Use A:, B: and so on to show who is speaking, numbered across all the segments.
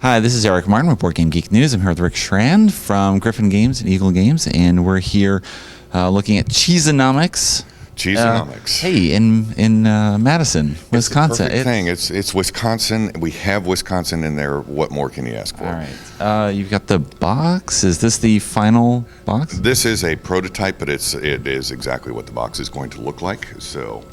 A: Hi, this is Eric Martin with Board Game Geek News. I'm here with Rick Schrand from Griffin Games and Eagle Games, and we're here looking at Cheesonomics.
B: Cheesonomics.
A: Hey, in Madison, Wisconsin.
B: It's the perfect thing. It's Wisconsin. We have Wisconsin in there. What more can you ask for?
A: All right. You've got the box. Is this the final box?
B: This is a prototype, but it is exactly what the box is going to look like. So,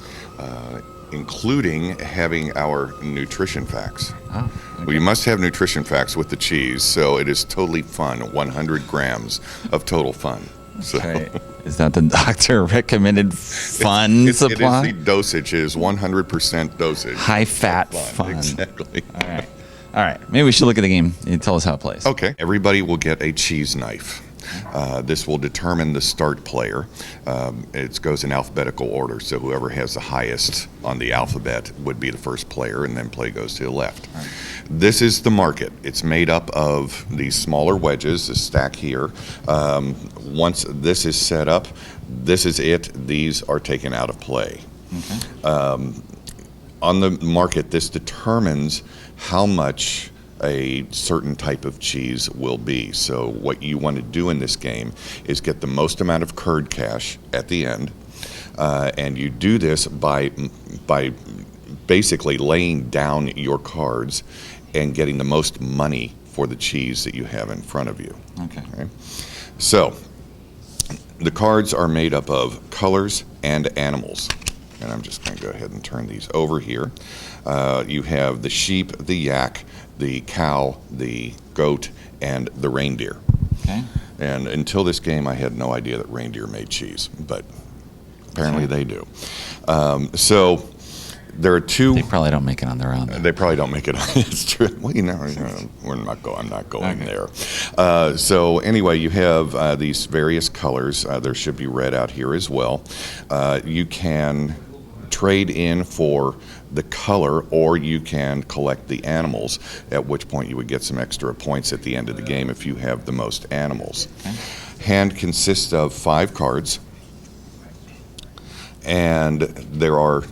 B: including having our nutrition facts.
A: Oh, okay.
B: We must have nutrition facts with the cheese, so it is totally fun. 100 grams of total fun.
A: Okay. Is that the doctor recommended fun supply?
B: It is the dosage. It is 100% dosage.
A: High fat fun.
B: Exactly.
A: All right. Maybe we should look at the game and tell us how it plays.
B: Okay. Everybody will get a cheese knife. This will determine the start player. It goes in alphabetical order, so whoever has the highest on the alphabet would be the first player, and then play goes to the left.
A: Right.
B: This is the market. It's made up of these smaller wedges, a stack here. Once this is set up, this is it. These are taken out of play.
A: Okay.
B: On the market, this determines how much a certain type of cheese will be. So what you want to do in this game is get the most amount of curd cash at the end, and you do this by basically laying down your cards and getting the most money for the cheese that you have in front of you.
A: Okay.
B: So the cards are made up of colors and animals. And I'm just going to go ahead and turn these over here. You have the sheep, the yak, the cow, the goat, and the reindeer.
A: Okay.
B: And until this game, I had no idea that reindeer made cheese, but apparently they do. So there are two.
A: They probably don't make it on their own.
B: They probably don't make it. It's true. Well, I'm not going there. So anyway, you have these various colors. There should be red out here as well. You can trade in for the color, or you can collect the animals, at which point you would get some extra points at the end of the game if you have the most animals.
A: Okay.
B: Hand consists of 5 cards, and there are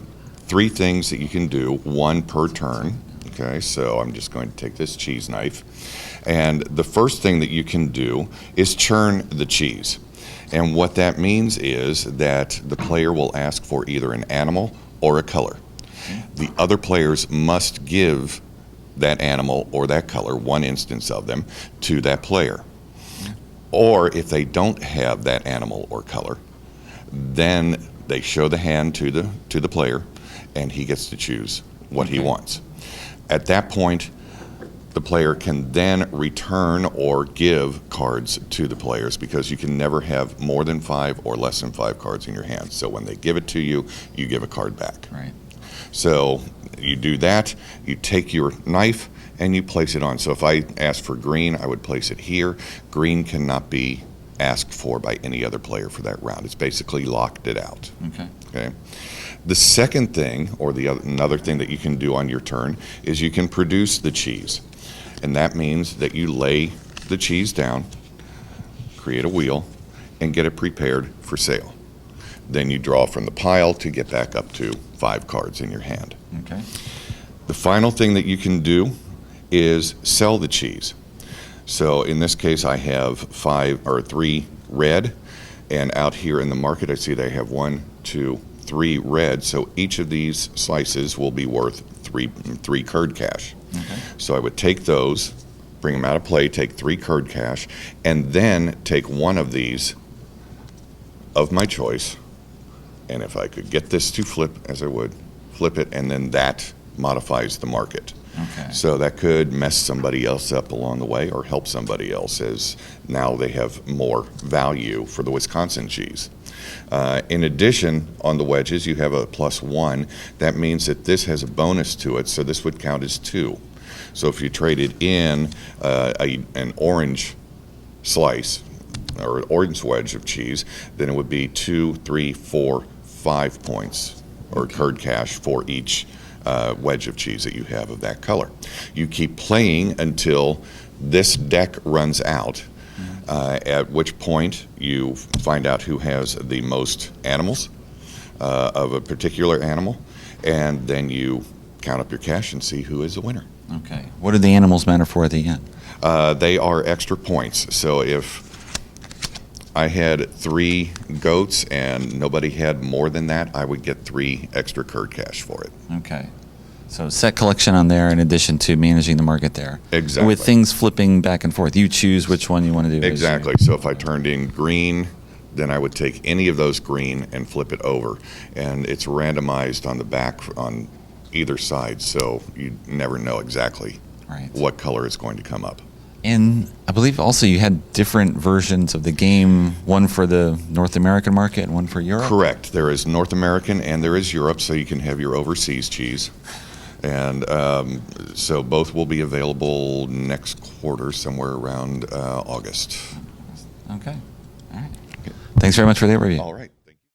B: 3 things that you can do, 1 per turn. Okay, so I'm just going to take this cheese knife, and the first thing that you can do is churn the cheese. And what that means is that the player will ask for either an animal or a color. The other players must give that animal or that color, one instance of them, to that player. Or if they don't have that animal or color, then they show the hand to the player, and he gets to choose what he wants. At that point, the player can then return or give cards to the players, because you can never have more than 5 or less than 5 cards in your hand. So when they give it to you, you give a card back.
A: Right.
B: So you do that, you take your knife and you place it on. So if I ask for green, I would place it here. Green cannot be asked for by any other player for that round. It's basically locked it out. Okay. The second thing, or another thing that you can do on your turn, is you can produce the cheese. And that means that you lay the cheese down, create a wheel, and get it prepared for sale. Then you draw from the pile to get back up to 5 cards in your hand.
A: Okay.
B: The final thing that you can do is sell the cheese. So in this case, I have 3 red, and out here in the market, I see they have 1, 2, 3 red. So each of these slices will be worth 3 curd cash.
A: Okay.
B: So I would take those, bring them out of play, take 3 curd cash, and then take one of these of my choice. And if I could get this to flip, as I would, flip it, and then that modifies the market.
A: Okay.
B: So that could mess somebody else up along the way, or help somebody else, as now they have more value for the Wisconsin cheese. In addition, on the wedges, you have a +1. That means that this has a bonus to it, so this would count as 2. So if you traded in an orange slice, or an orange wedge of cheese, then it would be 2, 3, 4, 5 points, or curd cash for each wedge of cheese that you have of that color. You keep playing until this deck runs out, at which point you find out who has the most animals of a particular animal, and then you count up your cash and see who is the winner.
A: Okay. What do the animals matter for at the end?
B: They are extra points. So if I had 3 goats and nobody had more than that, I would get 3 extra curd cash for it.
A: Okay. So set collection on there in addition to managing the market there.
B: Exactly.
A: And with things flipping back and forth, you choose which one you want to do.
B: Exactly. So if I turned in green, then I would take any of those green and flip it over. And it's randomized on the back on either side, so you never know exactly what color is going to come up.
A: And I believe also you had different versions of the game, one for the North American market and one for Europe?
B: Correct. There is North American and there is Europe, so you can have your overseas cheese. And so both will be available next quarter, somewhere around August.
A: Okay. All right. Thanks very much for the overview.
B: All right.